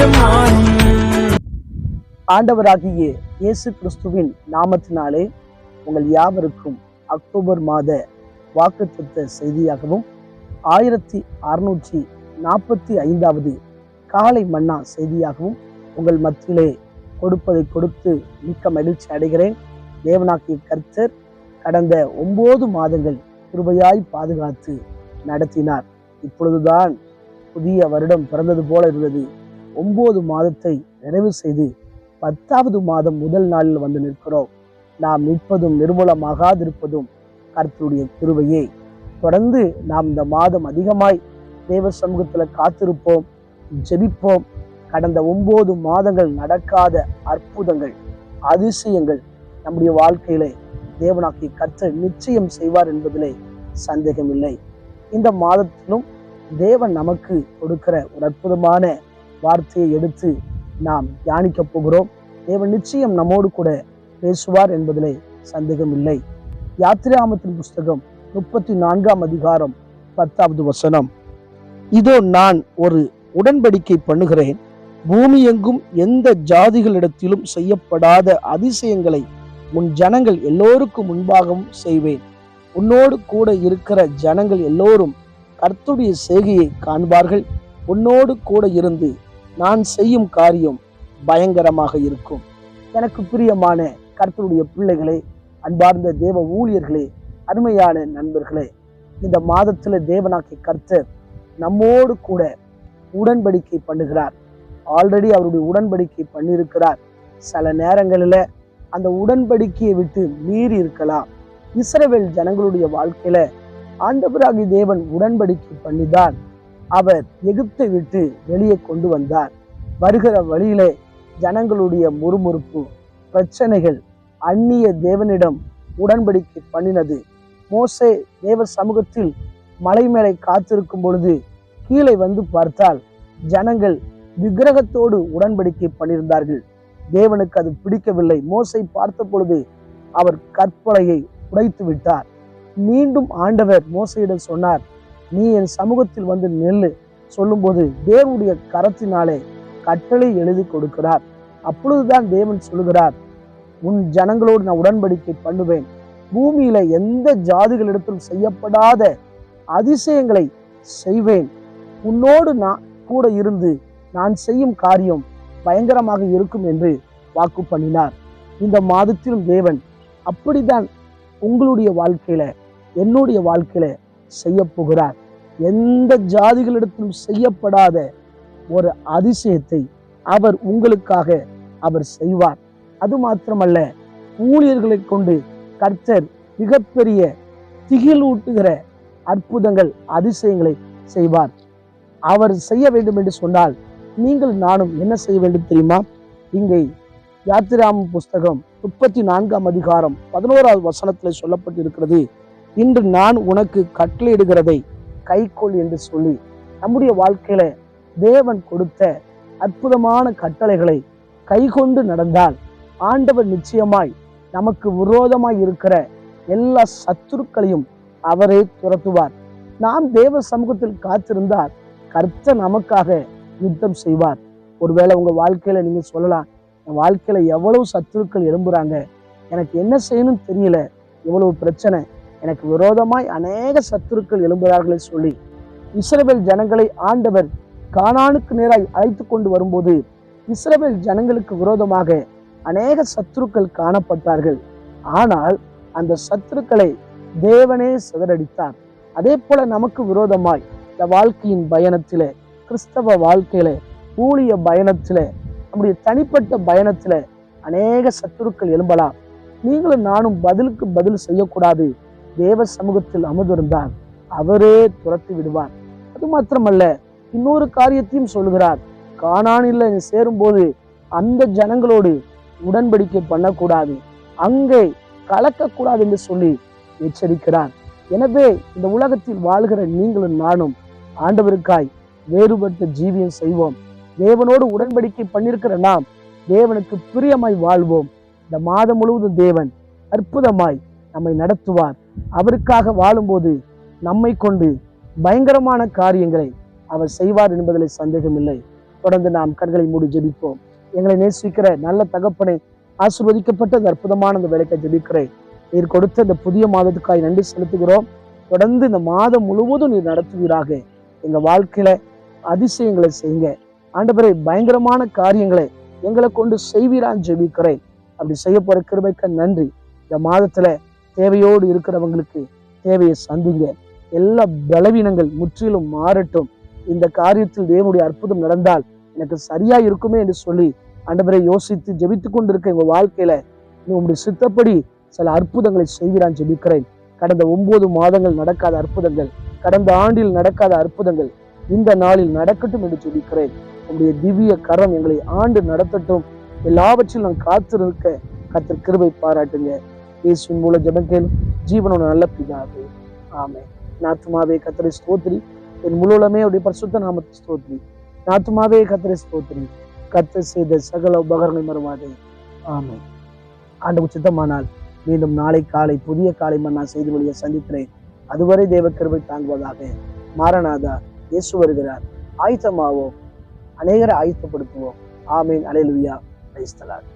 நேரம் மாறும். ஆண்டவராகிய இயேசு கிறிஸ்துவின் நாமத்தினாலே உங்கள் யாவருக்கும் அக்டோபர் மாத வாக்குத்தத்த செய்தியாகவும் 1645வது காலை மன்னா செய்தியாகவும் உங்கள் மத்தியிலே கொடுப்பதை கொடுத்து மிக்க மகிழ்ச்சி அடைகிறேன். தேவனாகிய கர்த்தர் கடந்த 9 மாதங்கள் கிருபையாய் பாதுகாத்து நடத்தினார். இப்பொழுதுதான் புதிய வருடம் பிறந்தது போல இருந்தது. 9 மாதத்தை நிறைவு செய்து 10வது மாதம் முதல் நாளில் வந்து நிற்கிறோம். நாம் நிற்பதும் நிர்மூலமாகாதிருப்பதும் கர்த்தருடைய கிருபையே. தொடர்ந்து நாம் இந்த மாதம் அதிகமாய் தேவ சமூகத்தில் காத்திருப்போம், ஜெபிப்போம். கடந்த 9 மாதங்கள் நடக்காத அற்புதங்கள், அதிசயங்கள் நம்முடைய வாழ்க்கையிலே தேவனாகிய கர்த்தர் நிச்சயம் செய்வார் என்பதிலே சந்தேகமில்லை. இந்த மாதத்திலும் தேவன் நமக்கு கொடுக்கிற ஒரு அற்புதமான வார்த்தையை எடுத்து நாம் தியானிக்க போகிறோம். தேவன் நிச்சயம் நம்மோடு கூட பேசுவார் என்பதிலே சந்தேகமில்லை. யாத்திராகமத்தின் புஸ்தகம் 34ஆம் அதிகாரம் 10வது வசனம். இதோ நான் ஒரு உடன்படிக்கை பண்ணுகிறேன், பூமி எங்கும் எந்த ஜாதிகளிடத்திலும் செய்யப்படாத அதிசயங்களை உன் ஜனங்கள் எல்லோருக்கும் முன்பாகவும் செய்வேன். உன்னோடு கூட இருக்கிற ஜனங்கள் எல்லோரும் கர்த்தருடைய செய்கையை காண்பார்கள். உன்னோடு கூட இருந்து நான் செய்யும் காரியம் பயங்கரமாக இருக்கும். எனக்கு பிரியமான கர்த்தருடைய பிள்ளைகளே, அன்பார்ந்த தேவ ஊழியர்களே, அருமையான நண்பர்களே, இந்த மாதத்துல தேவனாகிய கர்த்தர் நம்மோடு கூட உடன்படிக்கை பண்ணுகிறார். ஆல்ரெடி அவருடைய உடன்படிக்கை பண்ணியிருக்கிறார். சில நேரங்களில் அந்த உடன்படிக்கையை விட்டு மீறி இருக்கலாம். இஸ்ரவேல் ஜனங்களுடைய வாழ்க்கையில ஆண்டவராகிய தேவன் உடன்படிக்கை பண்ணிதான் அவர் எகிப்தை விட்டு வெளியே கொண்டு வந்தார். வருகிற வழியிலே ஜனங்களுடைய முறுமுறுப்பு, பிரச்சனைகள், அந்நிய தேவனிடம் உடன்படிக்கை பண்ணினது. மோசே தேவ சமூகத்தில் மலை மேலே காத்திருக்கும் பொழுது கீழே வந்து பார்த்தால் ஜனங்கள் விக்கிரகத்தோடு உடன்படிக்கை பண்ணியிருந்தார்கள். தேவனுக்கு அது பிடிக்கவில்லை. மோசை பார்த்த பொழுது அவர் கற்பலையை உடைத்து விட்டார். மீண்டும் ஆண்டவர் மோசையிடம் சொன்னார், நீ என் சமூகத்தில் வந்து நெல்லு சொல்லும்போது தேவனுடைய கரத்தினாலே கட்டளை எழுதி கொடுக்கிறார். அப்பொழுதுதான் தேவன் சொல்லுகிறார், உன் ஜனங்களோடு நான் உடன்படிக்கை பண்ணுவேன், பூமியில எந்த ஜாதிகளிடத்திலும் செய்யப்படாத அதிசயங்களை செய்வேன், உன்னோடு நான் கூட இருந்து நான் செய்யும் காரியம் பயங்கரமாக இருக்கும் என்று வாக்கு பண்ணினார். இந்த மாதத்திலும் தேவன் அப்படித்தான் உங்களுடைய வாழ்க்கையில, என்னுடைய வாழ்க்கையில செய்ய போகிறார். எந்த ஜாதிகளிடத்திலும் செய்யப்படாத ஒரு அதிசயத்தை அவர் உங்களுக்காக அவர் செய்வார். அது மாத்திரமல்ல, ஊழியர்களை கொண்டு கர்த்தர் மிகப்பெரிய திகிலூட்டுகிற அற்புதங்கள், அதிசயங்களை செய்வார். அவர் செய்ய வேண்டும் என்று சொன்னால் நீங்கள் நானும் என்ன செய்ய வேண்டும் தெரியுமா? இங்கே யாத்திராகமம் புஸ்தகம் 34ஆம் அதிகாரம் 11வது வசனத்தில் சொல்லப்பட்டிருக்கிறது, இன்று நான் உனக்கு கட்டளையிடுகிறதை கைக்கொள் என்று சொல்லி நம்முடைய வாழ்க்கையில தேவன் கொடுத்த அற்புதமான கட்டளைகளை கைகொண்டு நடந்தால் ஆண்டவர் நிச்சயமாய் நமக்கு விரோதமாய் இருக்கிற எல்லா சத்துருக்களையும் அவரே துரத்துவார். நாம் தேவ சமூகத்தில் காத்திருந்தால் கர்த்தர் நமக்காக யுத்தம் செய்வார். ஒருவேளை உங்க வாழ்க்கையில நீங்க சொல்லலாம், என் வாழ்க்கையில எவ்வளவு சத்துருக்கள் எழும்புறாங்க, எனக்கு என்ன செய்யணும்னு தெரியல, எவ்வளவு பிரச்சனை, எனக்கு விரோதமாய் அநேக சத்துருக்கள் எழும்புகிறார்களே சொல்லி இஸ்ரவேல் ஜனங்களை ஆண்டவர் கானானுக்கு நேராய் அழைத்து கொண்டு வரும்போது இஸ்ரவேல் ஜனங்களுக்கு விரோதமாக அநேக சத்துருக்கள் காணப்பட்டார்கள். ஆனால் அந்த சத்துருக்களை தேவனே சிதறடித்தார். அதே போல நமக்கு விரோதமாய் இந்த வாழ்க்கையின் பயணத்தில, கிறிஸ்தவ வாழ்க்கையில, ஊழிய பயணத்தில, நம்முடைய தனிப்பட்ட பயணத்தில அநேக சத்துருக்கள் எழும்பலாம். நீங்களும் நானும் பதிலுக்கு பதில் செய்யக்கூடாது. தேவ சமூகத்தில் அமர்ந்திருந்தால் அவரே துரத்தி விடுவார். அது மாத்திரமல்ல, இன்னொரு காரியத்தையும் சொல்லுகிறார், கானானில் சேரும்போது அந்த ஜனங்களோடு உடன்படிக்கை பண்ணக்கூடாது, அங்கே கலக்கக்கூடாது என்று சொல்லி எச்சரிக்கிறார். எனவே இந்த உலகத்தில் வாழ்கிற நீங்களும் நானும் ஆண்டவருக்காய் வேறுபட்ட ஜீவியம் செய்வோம். தேவனோடு உடன்படிக்கை பண்ணியிருக்கிற நாம் தேவனுக்கு பிரியமாய் வாழ்வோம். இந்த மாதம் முழுவதும் தேவன் அற்புதமாய் நம்மை நடத்துவார். அவருக்காக வாழும்போது நம்மை கொண்டு பயங்கரமான காரியங்களை அவர் செய்வார் என்பதில் சந்தேகமில்லை. தொடர்ந்து நாம் கண்களை மூடி ஜெபிப்போம். எங்களை நேசிக்கிற நல்ல தகப்பனை, ஆசீர்வதிக்கப்பட்ட இந்த அற்புதமான இந்த வேலைக்கு ஜெபிக்கிறேன். நீர் கொடுத்த இந்த புதிய மாதத்துக்காய் நன்றி செலுத்துகிறோம். தொடர்ந்து இந்த மாதம் முழுவதும் நீர் நடத்துவீராக. எங்க வாழ்க்கையில அதிசயங்களை செய்யுங்க ஆண்டவரே. பயங்கரமான காரியங்களை எங்களை கொண்டு செய்வீரான்னு ஜெபிக்கிறேன். அப்படி செய்ய போற கிருபைக்கு நன்றி. இந்த மாதத்துல தேவையோடு இருக்கிறவங்களுக்கு தேவையை சந்திங்க. எல்லா பலவீனங்கள் முற்றிலும் மாறட்டும். இந்த காரியத்தில் தேவனுடைய அற்புதம் நடந்தால் எனக்கு சரியா இருக்குமே என்று சொல்லி ஆண்டவரை யோசித்து ஜெபித்து கொண்டிருக்க எங்க வாழ்க்கையில நீ உங்களுடைய சித்தப்படி சில அற்புதங்களை செய்கிறான் ஜெபிக்கிறேன். கடந்த 9 மாதங்கள் நடக்காத அற்புதங்கள், கடந்த ஆண்டில் நடக்காத அற்புதங்கள் இந்த நாளில் நடக்கட்டும் என்று ஜெபிக்கிறேன். உங்களுடைய திவ்ய கரம் எங்களை ஆண்டு நடத்தட்டும். எல்லாவற்றிலும் நான் காத்திருக்க கர்த்தர் கிருபை பாராட்டுங்க. இயேசுவின் மூலம் ஜெபம் கேளும் ஜீவனோட நல்ல பிதாவே, ஆமென். நாத்துமாவே கர்த்தரை ஸ்தோத்திரி, என் முழுவதுமே அவருடைய பரிசுத்த நாமத்தை ஸ்தோத்திரி. நாத்துமாவே கர்த்தரை ஸ்தோத்திரி, கர்த்தர் செய்த சகல உபகாரங்கள் மறவாதே, ஆமென். ஆண்டவர் சித்தமானால் மீண்டும் நாளை காலை புதிய காலை மன்னா செய்தி வழியை சந்திக்கிறேன். அதுவரை தேவ கிருபை தாங்குவதாக. மாரநாதா, இயேசு வருகிறார். ஆயத்தமாவோம், அநேகரை ஆயத்தப்படுத்துவோம். ஆமென். அல்லேலூயா. Praise the Lord.